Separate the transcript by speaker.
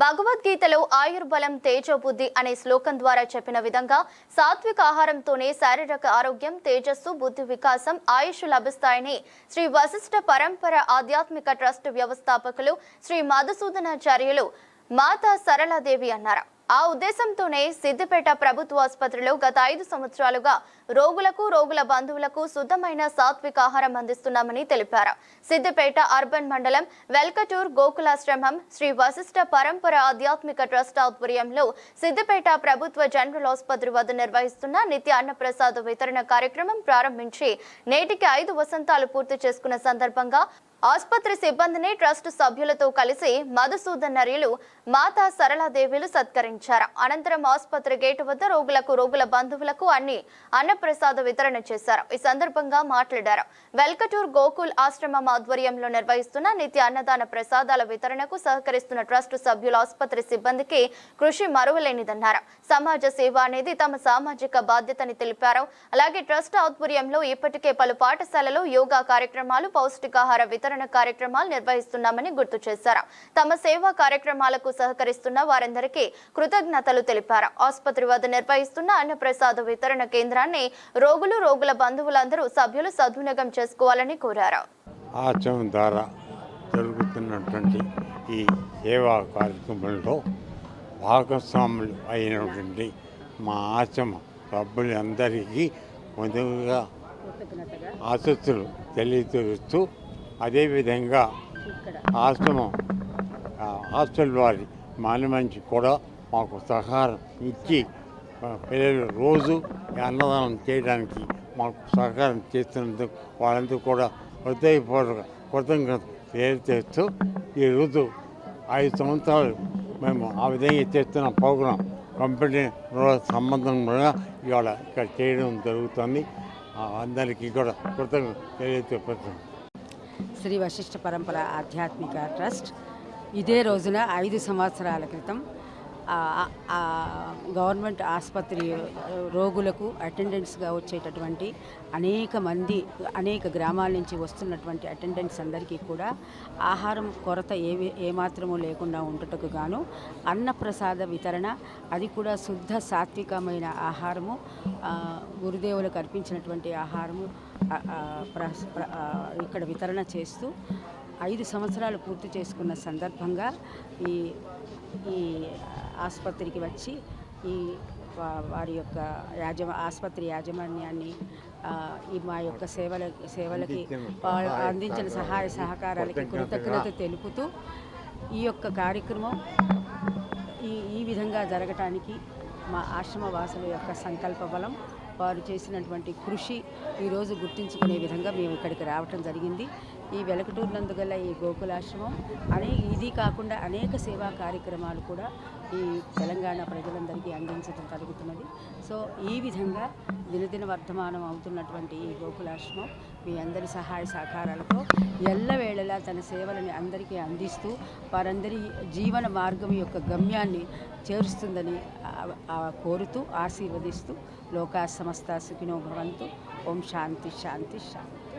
Speaker 1: భగవద్గీతలో ఆయుర్బలం తేజోబుద్ధి అనే శ్లోకం ద్వారా చెప్పిన విధంగా సాత్విక ఆహారంతోనే శారీరక ఆరోగ్యం, తేజస్సు, బుద్ధి వికాసం, ఆయుష్ లభిస్తాయని శ్రీ వశిష్ఠ పరంపర ఆధ్యాత్మిక ట్రస్ట్ వ్యవస్థాపకులు శ్రీ మధుసూదనాచార్యులు మాతా సరళాదేవి అన్నారు. ఆ ఉద్దేశంతోనే సిద్దిపేట ప్రభుత్వ ఆసుపత్రిలో గత 5 సంవత్సరాలుగా రోగుల బంధువులకు శుద్ధమైన సాత్విక ఆహారం అందిస్తున్నామని తెలిపారు. సిద్దిపేట అర్బన్ మండలం వెల్కటూర్ గోకులాశ్రమం శ్రీ వశిష్ఠ పరంపర ఆధ్యాత్మిక ట్రస్ట్ ఆధ్వర్యంలో సిద్దిపేట ప్రభుత్వ జనరల్ ఆసుపత్రి వద్ద నిర్వహిస్తున్న నిత్య అన్నప్రసాద వితరణ కార్యక్రమం ప్రారంభించి నేటికి 5 వసంతాలు పూర్తి చేసుకున్న సందర్భంగా ఆసుపత్రి సిబ్బందిని ట్రస్ట్ సభ్యులతో కలిసి మధుసూదనాచార్యులు మాతా సరళాదేవిలు సత్కరించారు. అనంతరం ఆసుపత్రి గేటు వద్ద రోగుల బంధువులకు అన్నప్రసాద వితరణ చేశారు. ఈ సందర్భంగా మాట్లాడారు. వెల్కటూర్ గోకుల్ ఆశ్రమం ఆధ్వర్యంలో నిర్వహిస్తున్న నిత్య అన్నదాన ప్రసాదాల వితరణకు సహకరిస్తున్న ట్రస్ట్ సభ్యుల ఆసుపత్రి సిబ్బందికి కృషి మరువలేనిదన్నారు. సమాజ సేవ అనేది తమ సామాజిక బాధ్యతని తెలిపారు. అలాగే ట్రస్ట్ ఆధ్వర్యంలో ఇప్పటికే పలు పాఠశాలలో యోగా కార్యక్రమాలు, పౌష్టికాహార వితరణ కార్యక్రమాలు నిర్వహిస్తున్నామని గుర్తు చేశారు. తమ సేవా కార్యక్రమాలకు సహకరిస్తున్న వారందరికీ కృతజ్ఞతలు తెలిపారు. ఆసుపత్రి వద్ద నిర్వహిస్తున్న అన్నప్రసాద వితరణ కేంద్రాన్ని రోగుల బంధువులందరూ సభ్యులు సద్వినియోగం చేసుకోవాలని కోరారు.
Speaker 2: ఆశ్రమం ద్వారా జరుగుతున్నటువంటి ఈ సేవా కార్యక్రమంలో భాగస్వాములు అయినటువంటి మా ఆశ్రమ సభ్యులందరికీ మొదలుగా ఆశస్సులు తెలియజేస్తూ, అదేవిధంగా ఆశ్రమం హాస్టల్ వారి మానమంచి కూడా మాకు సహకారం ఇచ్చి పిల్లలు రోజు అన్నదానం చేయడానికి మాకు సహకారం చేస్తున్నందుకు వాళ్ళందరూ కూడా హృదయపూర్వక కృతజ్ఞత తెలియజేస్తూ, ఈరోజు 5 సంవత్సరాలు మేము ఆ విధంగా చేస్తున్న ప్రోగ్రాం కంపెనీ సంబంధంగా ఇవాళ ఇక్కడ చేయడం జరుగుతుంది. అందరికీ కూడా కృతజ్ఞత తెలియజేస్తున్నాం.
Speaker 3: శ్రీ వశిష్ఠ పరంపర ఆధ్యాత్మిక ట్రస్ట్ ఇదే రోజున 5 సంవత్సరాల క్రితం గవర్నమెంట్ ఆసుపత్రి రోగులకు అటెండెంట్స్గా వచ్చేటటువంటి అనేక గ్రామాల నుంచి వస్తున్నటువంటి అటెండెంట్స్ అందరికీ కూడా ఆహారం కొరత ఏమాత్రము లేకుండా ఉండుటకు గాను అన్నప్రసాద వితరణ, అది కూడా శుద్ధ సాత్వికమైన ఆహారము, గురుదేవులకు అర్పించినటువంటి ఆహారము ఇక్కడ వితరణ చేస్తూ 5 సంవత్సరాలు పూర్తి చేసుకున్న సందర్భంగా ఈ ఆసుపత్రికి వచ్చి వారి యొక్క ఆసుపత్రి యాజమాన్యాన్ని మా యొక్క సేవలకి అందించిన సహాయ సహకారాలకి కృతజ్ఞత తెలుపుతూ, ఈ యొక్క కార్యక్రమం ఈ విధంగా జరగటానికి మా ఆశ్రమ వాసుల యొక్క సంకల్ప బలం, వారు చేసినటువంటి కృషి ఈరోజు గుర్తించుకునే విధంగా మేము ఇక్కడికి రావటం జరిగింది. ఈ వెలకటూరు నందుగల ఈ గోకులాశ్రమం ఇది కాకుండా అనేక సేవా కార్యక్రమాలు కూడా ఈ తెలంగాణ ప్రజలందరికీ అందించడం జరుగుతున్నది. సో ఈ విధంగా దినదిన వర్ధమానం అవుతున్నటువంటి ఈ గోకులాశ్రమం మీ అందరి సహాయ సహకారాలతో ఎల్లవేళలా తన సేవలని అందరికీ అందిస్తూ వారందరి జీవన మార్గం యొక్క గమ్యాన్ని చేరుస్తుందని కోరుతూ ఆశీర్వదిస్తూ లోకా సమస్త సుఖినో భవంతు. ఓం శాంతి శాంతి శాంతి.